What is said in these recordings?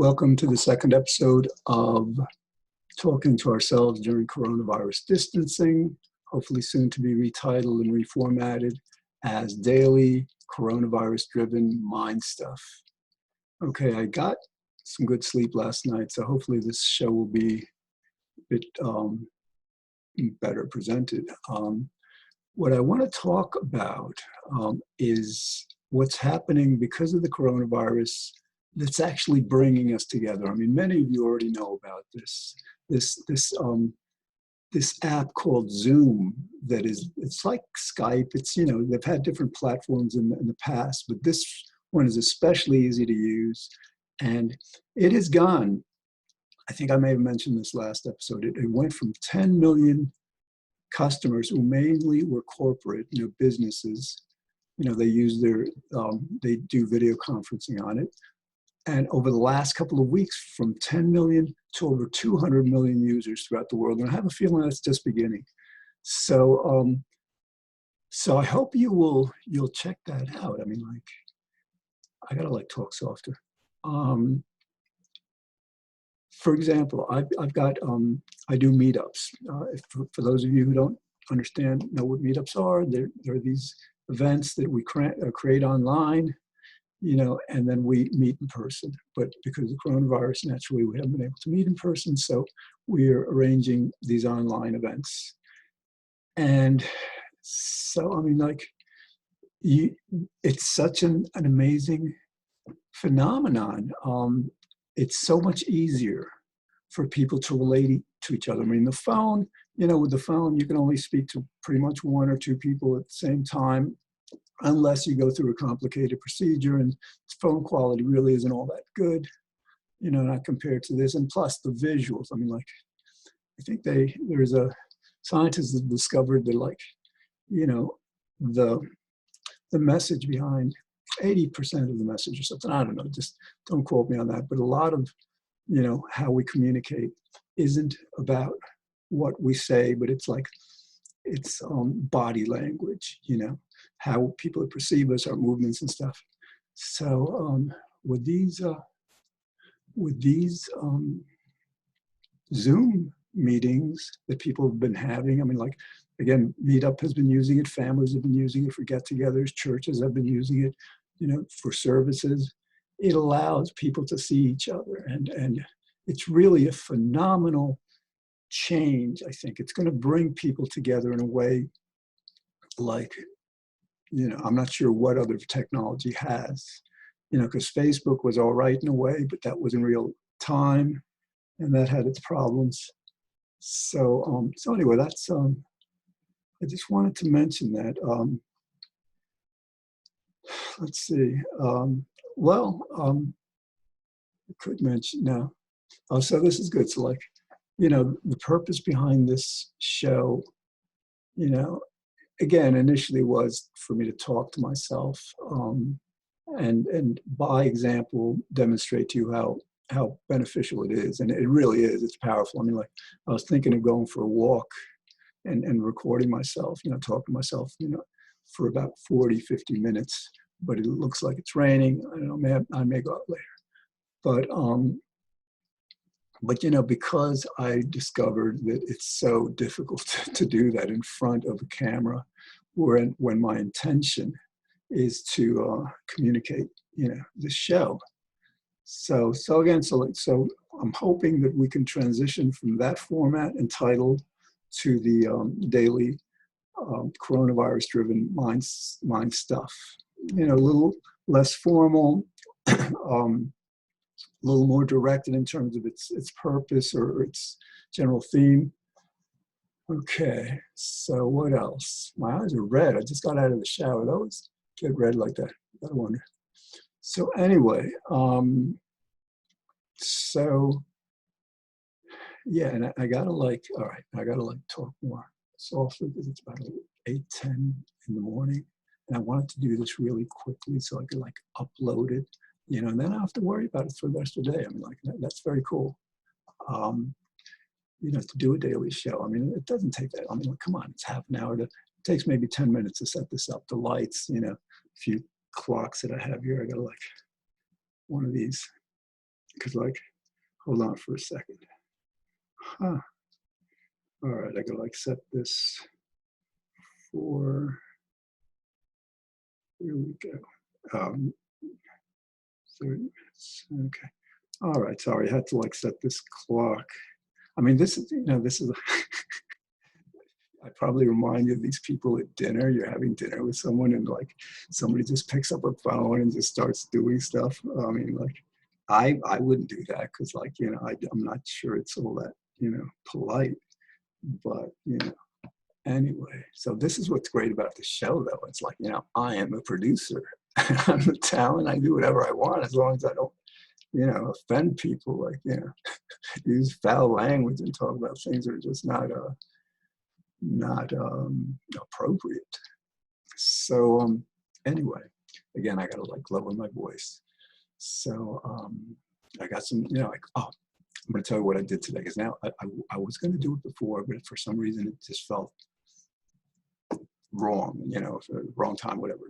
Welcome to the second episode of Talking to Ourselves During Coronavirus Distancing, hopefully soon to be retitled and reformatted as Daily Coronavirus-Driven Mind Stuff. Okay, I got some good sleep last night, so hopefully this show will be a bit better presented. What I want to talk about is what's happening because of the coronavirus that's actually bringing us together. I mean, many of you already know about this app called Zoom that it's like Skype. It's, you know, they've had different platforms in the past, but this one is especially easy to use. And it has gone, I think I may have mentioned this last episode, it went from 10 million customers who mainly were corporate, you know, businesses. You know, they use they do video conferencing on it. And over the last couple of weeks, from 10 million to over 200 million users throughout the world. And I have a feeling that's just beginning. So, so I hope you'll check that out. I mean, like, I gotta talk softer. For example, I've got, I do meetups. For those of you who don't know what meetups are, they're these events that we create online, you know, and then we meet in person. But because of coronavirus, naturally, we haven't been able to meet in person, so we're arranging these online events. And so, I mean, like, it's such an amazing phenomenon. It's so much easier for people to relate to each other. I mean, the phone, you know, with the phone, you can only speak to pretty much one or two people at the same time, unless you go through a complicated procedure, and phone quality really isn't all that good, you know, not compared to this. And plus the visuals. I mean, like, I think there's a scientist that discovered that, like, you know, the message behind 80% of the message or something, I don't know, just don't quote me on that, but a lot of, you know, how we communicate isn't about what we say, but it's like, it's body language, you know, how people perceive us, our movements and stuff. So with these Zoom meetings that people have been having, I mean, like, again, Meetup has been using it, families have been using it for get-togethers, churches have been using it, you know, for services. It allows people to see each other, and it's really a phenomenal change. I think it's going to bring people together in a way like, you know, I'm not sure what other technology has, you know, because Facebook was all right in a way, but that was in real time, and that had its problems. So, so anyway, that's, I just wanted to mention that. Let's see. I could mention now. Oh, so this is good. So, like, you know, the purpose behind this show, you know, again, initially was for me to talk to myself, and by example, demonstrate to you how beneficial it is. And it really is. It's powerful. I mean, like, I was thinking of going for a walk and recording myself, you know, talking to myself, you know, for about 40, 50 minutes, but it looks like it's raining. I don't know, I may go out later. But, you know, because I discovered that it's so difficult to do that in front of a camera, when my intention is to communicate, you know, the show. So I'm hoping that we can transition from that format entitled to the daily coronavirus-driven mind stuff. You know, a little less formal, a little more directed in terms of its purpose or its general theme. Okay, so what else? My eyes are red. I just got out of the shower. They always get red like that. I wonder. So anyway, so yeah, and I gotta, like, all right, I gotta, like, talk more softly because it's about 8:10 in the morning, and I wanted to do this really quickly so I could, like, upload it, you know, and then I don't have to worry about it for the rest of the day. I mean, like, that's very cool. You know, to do a daily show. I mean, it doesn't take that. I mean, like, come on, it's half an hour it takes maybe 10 minutes to set this up. The lights, you know, a few clocks that I have here. I got, like, one of these because like, hold on for a second. Huh. All right, I gotta like set this for, here we go. 30 minutes, okay. All right, sorry, I had to like set this clock. I mean, this is, this is, I probably remind you of these people at dinner. You're having dinner with someone and like somebody just picks up a phone and just starts doing stuff. I mean, like I wouldn't do that because like, I'm not sure it's all that, polite, but, anyway. So this is what's great about the show though. It's like, I am a producer. I'm the talent. I do whatever I want as long as I don't, offend people, like, use foul language and talk about things that are just not appropriate. So anyway, again, I gotta like lower my voice. So I got some, like, oh, I'm gonna tell you what I did today, because now I was gonna do it before, but for some reason it just felt wrong, wrong time, whatever,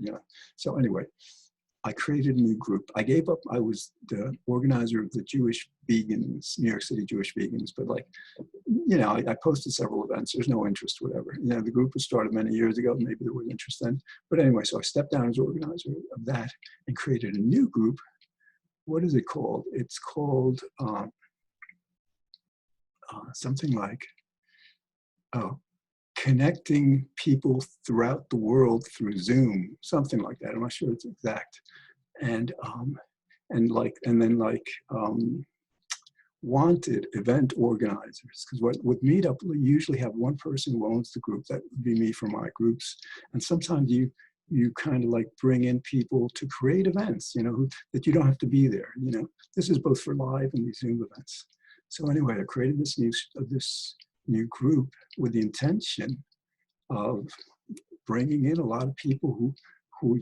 So anyway, I created a new group. I gave up, I was the organizer of the Jewish vegans, New York City Jewish vegans, but like, I posted several events. There's no interest, whatever. The group was started many years ago. Maybe there was interest then. But anyway, so I stepped down as organizer of that and created a new group. What is it called? It's called something like, connecting people throughout the world through Zoom, something like that. I'm not sure it's exact. And wanted event organizers, because with Meetup, we usually have one person who owns the group. That would be me for my groups. And sometimes you kind of like bring in people to create events, that you don't have to be there. This is both for live and these Zoom events. So anyway, I created this new group with the intention of bringing in a lot of people who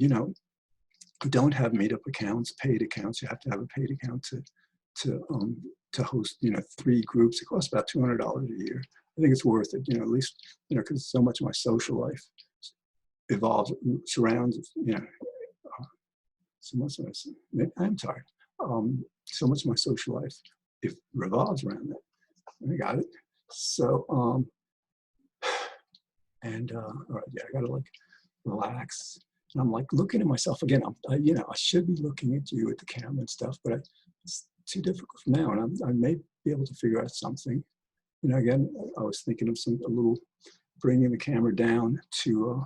don't have Meetup accounts, paid accounts. You have to have a paid account to host, 3 groups. It costs about $200 a year. I think it's worth it, at least, because so much of my social life surrounds, so much of my, I'm tired. So much of my social life, revolves around that. I got it. So, all right, yeah, I gotta like relax. And I'm like looking at myself again. I should be looking at you at the camera and stuff, but it's too difficult for now. And I may be able to figure out something. Again, I was thinking of a little bringing the camera down to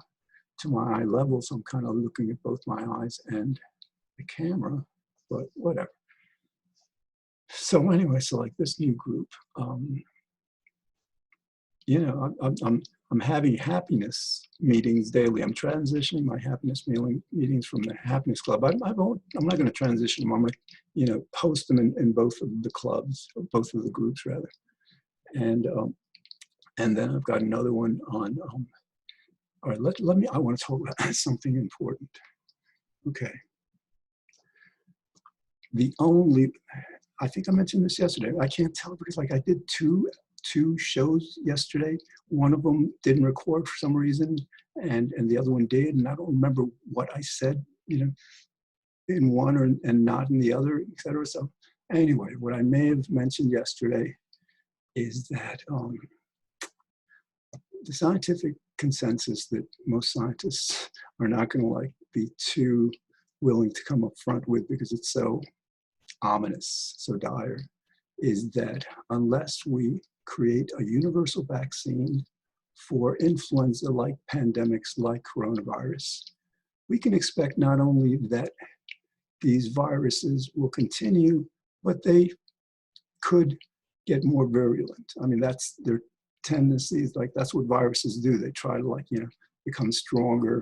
my eye level. So I'm kind of looking at both my eyes and the camera, but whatever. So anyway, so like this new group, I'm having happiness meetings daily. I'm transitioning my happiness meetings from the Happiness Club. I'm not going to transition them. I'm going to, post them in both of the clubs, or both of the groups rather. And then I've got another one on. All right, let me. I want to talk about something important. Okay. I think I mentioned this yesterday. I can't tell because like I did two shows yesterday. One of them didn't record for some reason, and the other one did, and I don't remember what I said, in one and not in the other, etc. So anyway, what I may have mentioned yesterday is that the scientific consensus that most scientists are not going to like be too willing to come up front with because it's so ominous, so dire, is that unless we create a universal vaccine for influenza-like pandemics like coronavirus, we can expect not only that these viruses will continue, but they could get more virulent. I mean, that's their tendencies. Like that's what viruses do. They try to like, become stronger.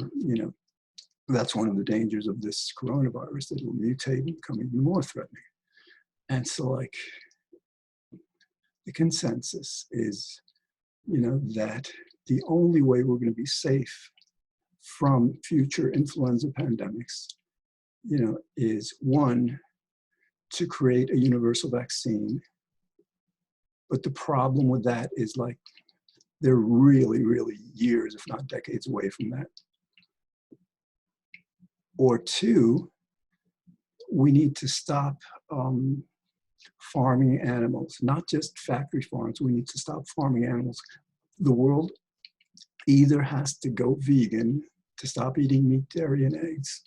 That's one of the dangers of this coronavirus, that it will mutate and become even more threatening. And so like the consensus is, that the only way we're going to be safe from future influenza pandemics, is one, to create a universal vaccine. But the problem with that is like, they're really, really years, if not decades away from that. Or two, we need to stop farming animals, not just factory farms. We need to stop farming animals. The world either has to go vegan to stop eating meat, dairy, and eggs.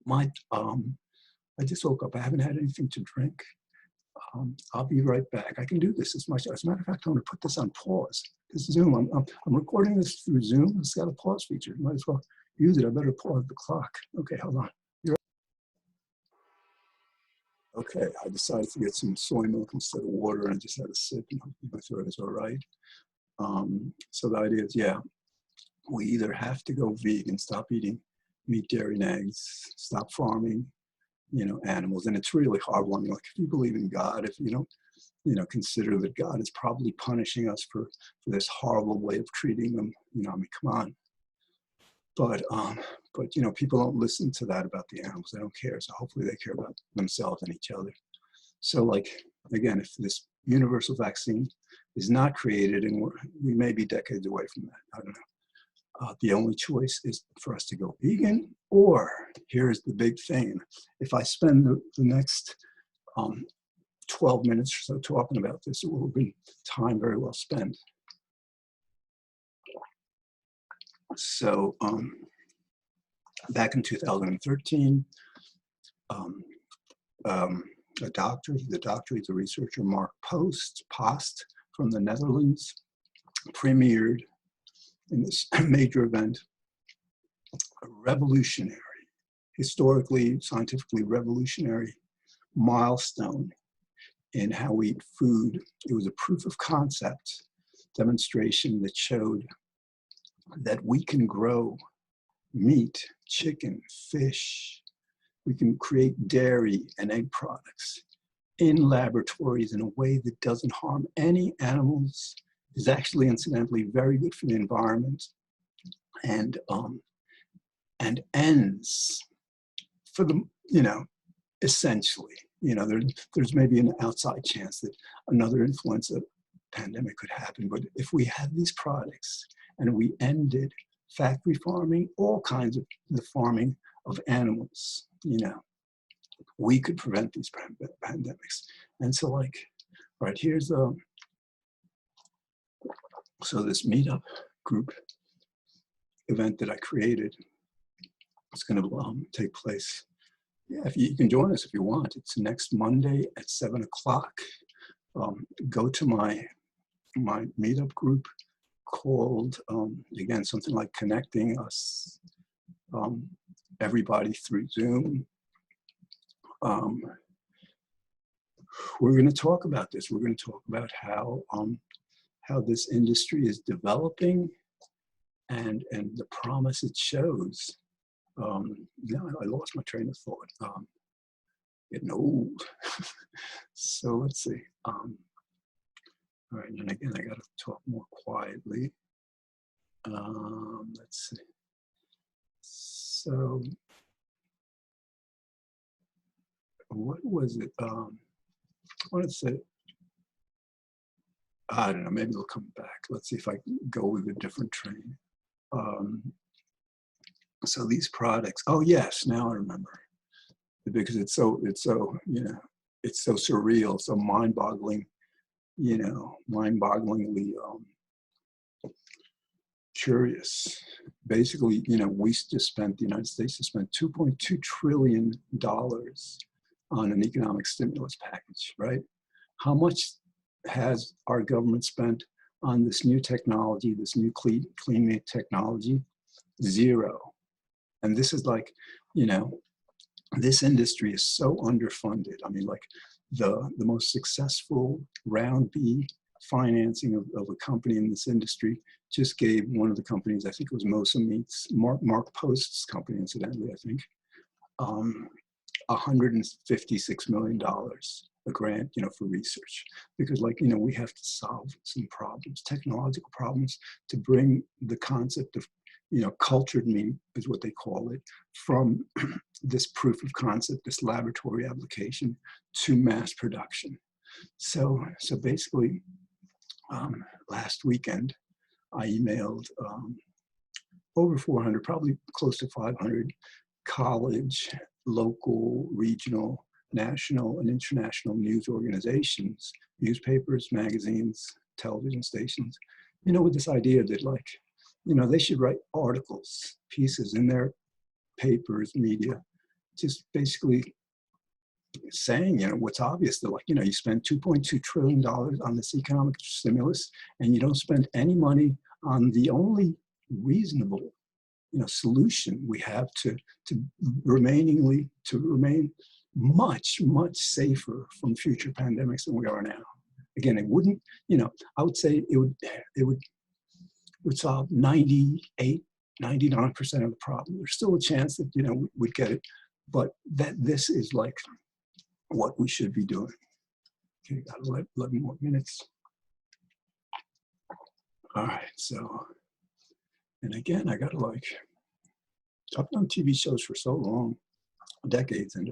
I just woke up. I haven't had anything to drink. I'll be right back. I can do this as much. As a matter of fact, I'm going to put this on pause. This Zoom. I'm recording this through Zoom. It's got a pause feature. Might as well use it. I better pause the clock. Okay, hold on. Okay, I decided to get some soy milk instead of water, and I just had a sip, and hopefully my throat is all right. So the idea is, yeah, we either have to go vegan, stop eating meat, dairy, and eggs, stop farming, animals. And it's really hard one. Like, if you believe in God, if you don't, consider that God is probably punishing us for this horrible way of treating them, I mean, come on. But people don't listen to that about the animals. They don't care. So hopefully they care about themselves and each other. So, like, again, if this universal vaccine is not created, and we may be decades away from that, I don't know. The only choice is for us to go vegan, or here's the big thing. If I spend the next 12 minutes or so talking about this, it will be time very well spent. So back in 2013, a doctor, he's a researcher, Mark Post from the Netherlands, premiered in this major event, a revolutionary, historically, scientifically revolutionary milestone in how we eat food. It was a proof of concept demonstration that showed that we can grow meat, chicken, fish. We can create dairy and egg products in laboratories in a way that doesn't harm any animals, is actually incidentally very good for the environment, and ends for the, essentially, there's maybe an outside chance that another influenza pandemic could happen. But if we had these products and we ended factory farming, all kinds of the farming of animals, we could prevent these pandemics. And so, like, right, here's so this meetup group event that I created, it's going to take place. Yeah, if you can join us if you want. It's next Monday at 7 o'clock. Go to my meetup group called, again, something like Connecting Us, everybody through Zoom. We're going to talk about this. We're going to talk about how this industry is developing and the promise it shows. I lost my train of thought. Getting old. So let's see. All right, and again, I got to talk more quietly. Let's see. So, what was it? I want to say, I don't know, maybe it'll come back. Let's see if I can go with a different train. So these products, oh yes, now I remember. Because it's so surreal, so mind-boggling, mind-bogglingly curious. Basically, the United States has spent $2.2 trillion on an economic stimulus package, right? How much has our government spent on this new technology, this new clean meat technology? Zero. And this is like, this industry is so underfunded. I mean, like the most successful round B financing of a company in this industry just gave one of the companies, I think it was Mosa Meats, Mark Post's company, incidentally, I think, $156 million, a grant, for research. Because, like, we have to solve some problems, technological problems, to bring the concept of, cultured meat is what they call it, from this proof of concept, this laboratory application, to mass production. So basically, last weekend, I emailed over 400, probably close to 500 college, local, regional, national and international news organizations, newspapers, magazines, television stations, with this idea that like, they should write articles, pieces in their papers, media, just basically saying, what's obvious. They're like, you spend $2.2 trillion on this economic stimulus, and you don't spend any money on the only reasonable, solution we have to remain much, much safer from future pandemics than we are now. Again, it wouldn't, I would say it would solve 98, 99% of the problem. There's still a chance that, we'd get it, but this is like what we should be doing. Okay, got 11 more minutes. All right, so, and again, I gotta like, I've done TV shows for so long, decades, and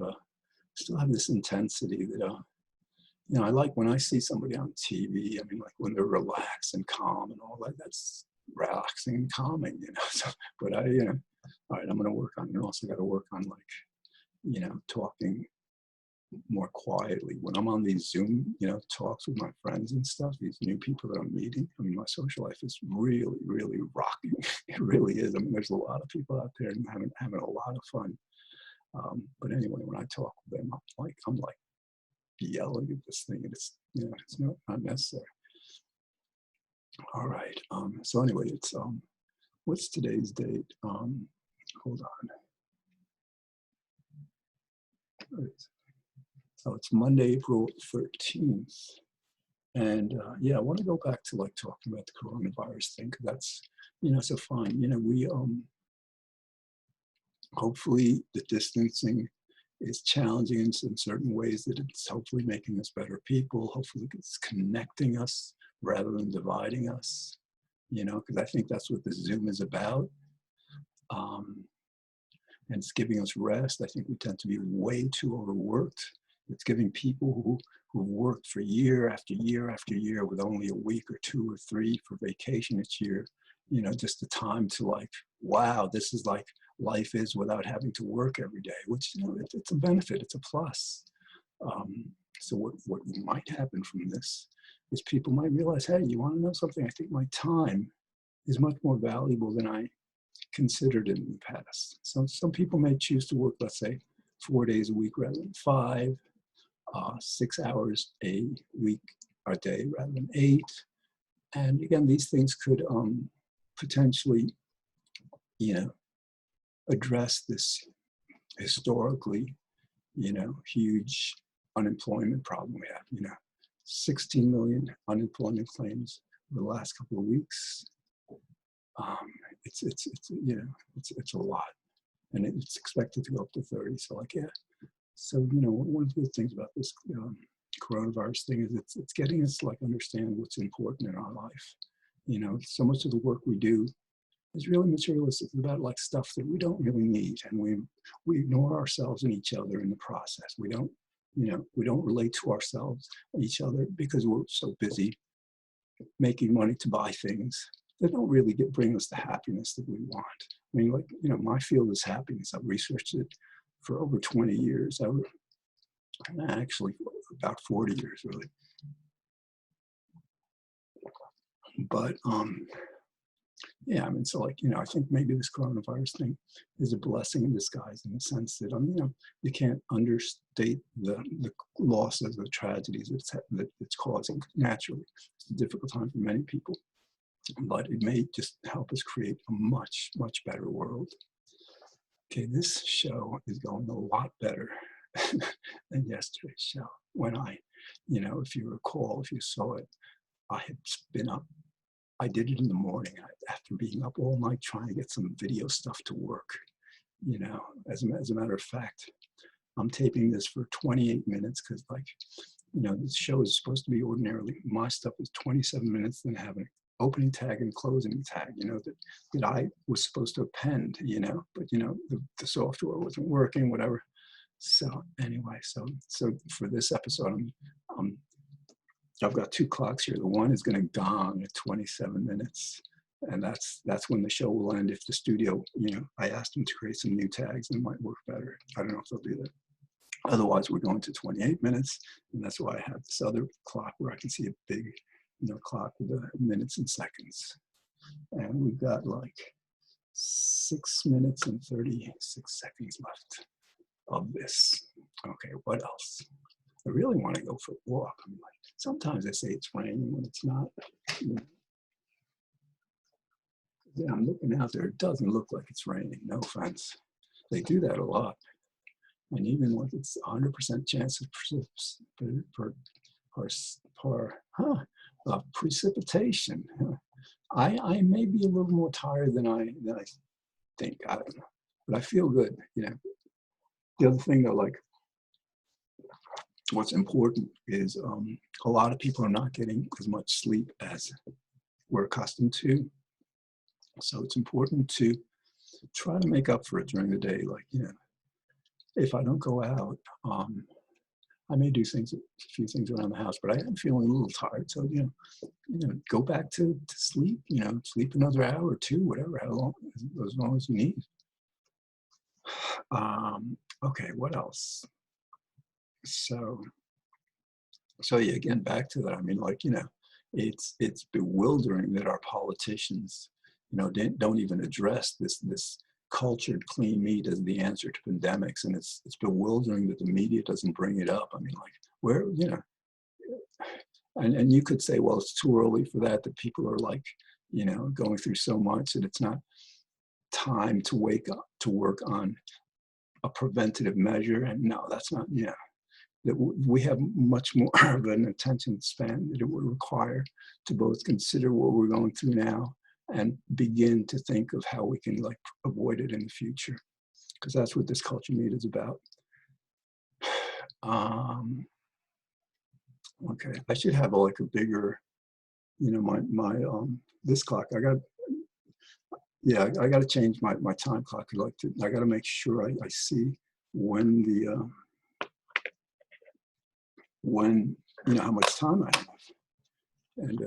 still have this intensity that, I like when I see somebody on TV, I mean, like when they're relaxed and calm and all that, that's relaxing and calming, so, but all right, I'm gonna work on it. And also gotta work on like, talking more quietly. When I'm on these Zoom, talks with my friends and stuff, these new people that I'm meeting, I mean, my social life is really, really rocking. It really is. I mean, there's a lot of people out there and having a lot of fun. But anyway, when I talk with them, I'm like yelling at this thing, and it's, it's not necessary. All right. So anyway, it's what's today's date? Hold on. So it's Monday, April 13th. And yeah, I want to go back to like talking about the coronavirus thing, because that's, so fine. We, hopefully the distancing is challenging in certain ways, that it's hopefully making us better people. Hopefully it's connecting us rather than dividing us, because I think that's what the Zoom is about. And it's giving us rest. I think we tend to be way too overworked. It's giving people who've worked for year after year after year with only a week or 2 or 3 for vacation each year, just the time to like, wow, this is like life is without having to work every day, which, it's a benefit, it's a plus. So what might happen from this is people might realize, hey, you want to know something? I think my time is much more valuable than I considered in the past. So some people may choose to work, let's say, 4 days a week rather than 5, 6 hours a week or day rather than 8. And again, these things could potentially, address this historically, huge unemployment problem we have. 16 million unemployment claims over the last couple of weeks. It's a lot, and it's expected to go up to 30. So like, yeah. So, one of the good things about this coronavirus thing is it's getting us to like understand what's important in our life. So much of the work we do is really materialistic. It's about like stuff that we don't really need, and we ignore ourselves and each other in the process. We don't relate to ourselves and each other because we're so busy making money to buy things that don't really bring us the happiness that we want. I mean, like, my field is happiness. I've researched it for over 20 years. Actually, about 40 years, really. But, yeah, I mean, so like, I think maybe this coronavirus thing is a blessing in disguise, in the sense that, you can't understate the losses, the tragedies that it's causing naturally. It's a difficult time for many people, but it may just help us create a much, much better world. Okay, this show is going a lot better than yesterday's show. When if you recall, if you saw it, I had been up. I did it in the morning after being up all night trying to get some video stuff to work. As a matter of fact, I'm taping this for 28 minutes because, like, this show is supposed to be ordinarily, my stuff is 27 minutes, then have an opening tag and closing tag, that I was supposed to append, but, the software wasn't working, whatever. So anyway, so for this episode, I've got 2 clocks here. The one is going to gong at 27 minutes. And that's when the show will end. If the studio, I asked them to create some new tags and it might work better. I don't know if they'll do that. Otherwise, we're going to 28 minutes, and that's why I have this other clock where I can see a big, clock with the minutes and seconds. And we've got like 6 minutes and 36 seconds left of this. Okay, what else? I really want to go for a walk. I'm like, sometimes they say it's raining when it's not. Yeah, I'm looking out there. It doesn't look like it's raining. No offense. They do that a lot. And even with its 100% chance of precipitation, I may be a little more tired than I think. I don't know, but I feel good. The other thing though, like what's important is a lot of people are not getting as much sleep as we're accustomed to. So it's important to try to make up for it during the day. Like, if I don't go out, I may do a few things around the house, but I am feeling a little tired. So, go back to sleep, sleep another hour or two, whatever, as long as you need. Okay, what else? So yeah, again, back to that. I mean, like, it's bewildering that our politicians, don't even address this cultured clean meat as the answer to pandemics. And it's bewildering that the media doesn't bring it up. I mean, like, where, and you could say, well, it's too early for that people are like, going through so much that it's not time to wake up to work on a preventative measure. And no, that's not, that we have much more of an attention span that it would require to both consider what we're going through now and begin to think of how we can like avoid it in the future, because that's what this culture meet is about. Okay, I should have like a bigger, my this clock. I got to change my time clock. I got to make sure I see when how much time I have, and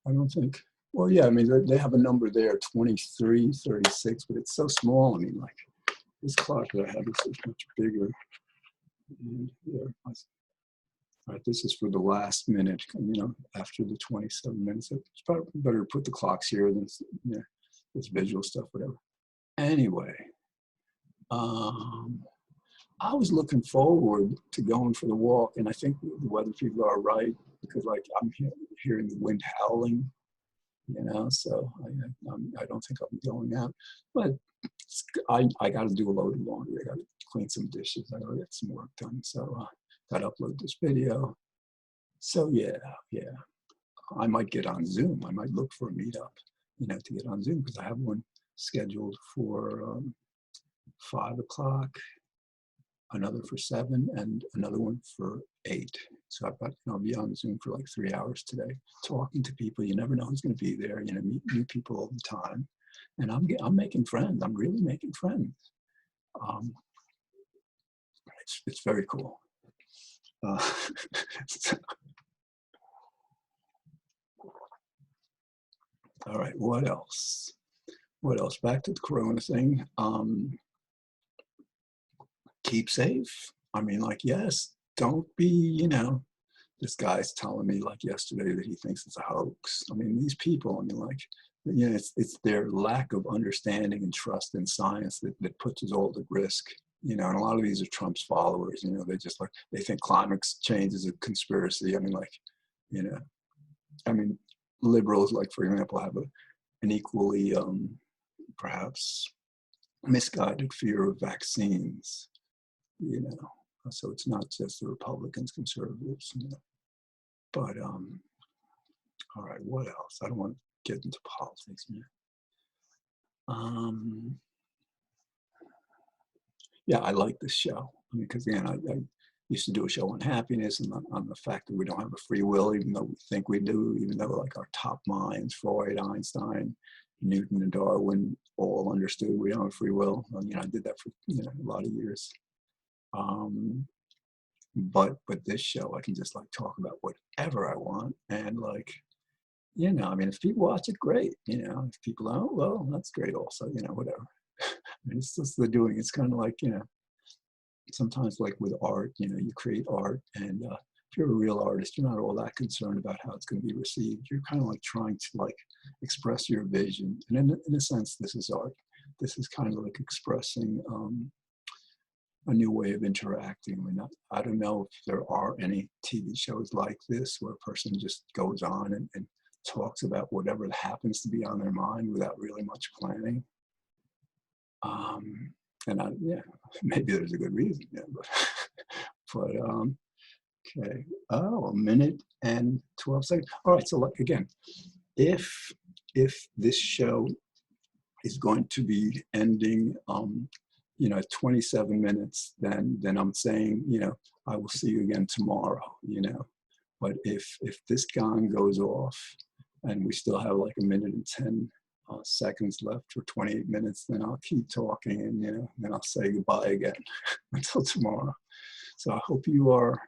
I don't think. Well, yeah, I mean, they have a number there, 23, 36, but it's so small. I mean, like, this clock that I have is much bigger. And yeah, all right, this is for the last minute, after the 27 minutes. It's probably better to put the clocks here than, this visual stuff, whatever. Anyway, I was looking forward to going for the walk, and I think the weather people are right, because like I'm hearing the wind howling, so I don't think I'll be going out. But I got to do a load of laundry. I got to clean some dishes. I got to get some work done. So got to upload this video. So yeah, I might get on Zoom. I might look for a meetup, to get on Zoom, because I have one scheduled for 5 o'clock, another for 7, and another one for 8. So I'll be on Zoom for like 3 hours today, talking to people. You never know who's going to be there. Meet new people all the time, and I'm making friends. I'm really making friends. It's very cool. All right, what else? Back to the corona thing. Keep safe. I mean, like, yes, don't be, this guy's telling me like yesterday that he thinks it's a hoax. I mean, these people, I mean, like, it's their lack of understanding and trust in science that puts us all at risk. And a lot of these are Trump's followers. They just like, they think climate change is a conspiracy. I mean, like, liberals, like, for example, have an equally perhaps misguided fear of vaccines. So it's not just the Republicans, conservatives. But all right, what else? I don't want to get into politics here. Yeah, I like this show. I mean, because again, I used to do a show on happiness and on the fact that we don't have a free will, even though we think we do, even though like our top minds, Freud, Einstein, Newton, and Darwin, all understood we don't have free will. I did that for a lot of years. But this show, I can just like talk about whatever I want, and like, I mean, if people watch it, great. If people don't, well, that's great also. Whatever. I mean, it's just the doing. It's kind of like, sometimes like with art, you create art, and if you're a real artist, you're not all that concerned about how it's going to be received. You're kind of like trying to like express your vision. And in a sense, this is art. This is kind of like expressing a new way of interacting. I don't know if there are any TV shows like this where a person just goes on and talks about whatever happens to be on their mind without really much planning. Yeah, maybe there's a good reason, yeah, but okay. Oh, a minute and 12 seconds. All right, so like again, if this show is going to be ending, 27 minutes, then I'm saying, I will see you again tomorrow, But if this gong goes off and we still have like a minute and 10 seconds left for 28 minutes, then I'll keep talking, and then I'll say goodbye again until tomorrow. So I hope you are,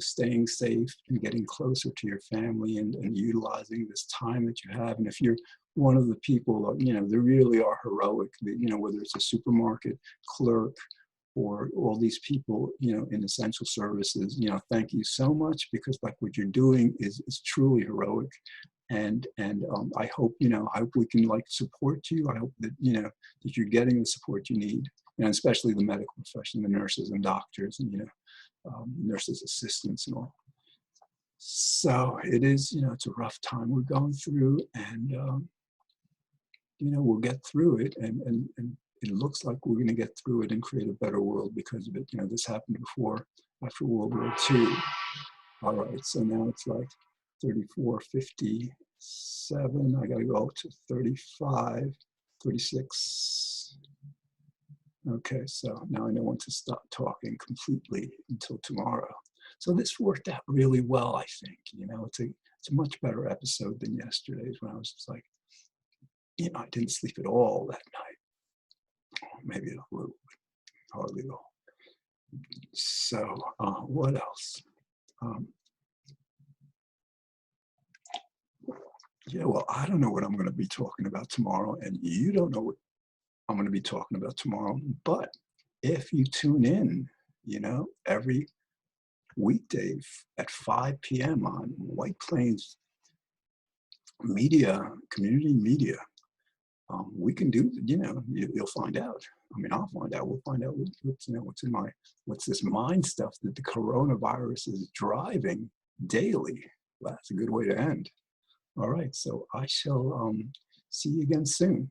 staying safe and getting closer to your family, and utilizing this time that you have. And if you're one of the people, they really are heroic, whether it's a supermarket clerk or all these people, in essential services, thank you so much, because like what you're doing is truly heroic. And I hope, I hope we can like support you. I hope that, that you're getting the support you need, especially the medical profession, the nurses and doctors, and, nurses assistants and all. So it is, it's a rough time we're going through, and, we'll get through it. And it looks like we're going to get through it and create a better world because of it. This happened before, after World War II. All right, so now it's like 34:57. I got to go to 35, 36. Okay, so now I know when to stop talking completely until tomorrow. So this worked out really well, I think. It's a much better episode than yesterday's, when I was just like, I didn't sleep at all that night. Maybe a little bit, hardly at all. So what else? Yeah, well, I don't know what I'm going to be talking about tomorrow, and you don't know what I'm going to be talking about tomorrow. But if you tune in, every weekday at 5 p.m. on White Plains Media, community media, we can do, you'll find out. I mean, I'll find out. We'll find out what's this mind stuff that the coronavirus is driving daily. Well, that's a good way to end. All right, so I shall see you again soon.